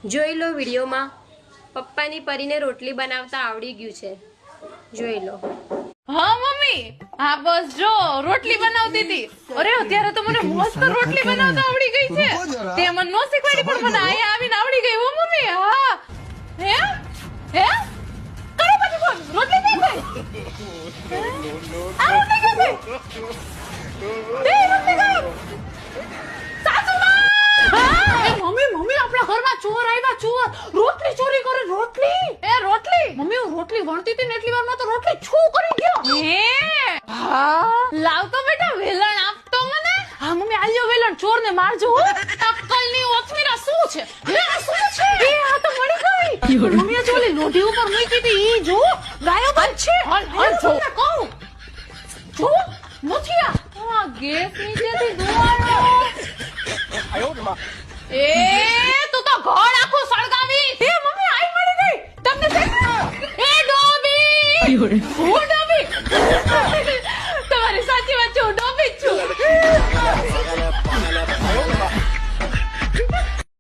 જોઈ લો વિડીયોમાં પપ્પાની પરીને રોટલી બનાવતા આવડી ગયું છે. જોઈ લો. હા મમ્મી, હા બસ જો રોટલી બનાવતી હતી. અરે અત્યારે તો મને મસ્ત રોટલી બનાવતા આવડી ગઈ છે. તે મને નો શીખવાડી પણ મને અહીંયા આવીને આવડી ગઈ હો મમ્મી. હા હે હે કરો પછી ફોન. રોટલી થઈ ગઈ. આ રોટલી થઈ ગઈ. તે રોટલી ગઈ. સાસુમાં. એ મમ્મી મમ્મી આપણા ઘરમાં ચોર આવ્યા. ચોર રોટલી ચોરી કરે. રોટલી એ રોટલી મમ્મી હું રોટલી વણતી હતી ને એટલી વારમાં તો રોટલી છૂ કરી ગયો. હે હા લાવ તો બેટા વેલણ આપતો મને. હા મમ્મી આલ્યો વેલણ ચોરને મારજો. અક્કલની ઓથમીરા શું છે? હે આ શું છે? એ આ તો મળી ગઈ. મમ્મી આ ચોલી લોઢી ઉપર મૂકી હતી ઈ જો ગાયબ જ છે. હાલ જો કહું જો નથી આ ગેસ નીચેથી ધુવાળો. એ તું તો ઘર આખું સળગાવી. એ મમ્મી આઈ મળી ગઈ તમને. એ ડોબી હું ડોબી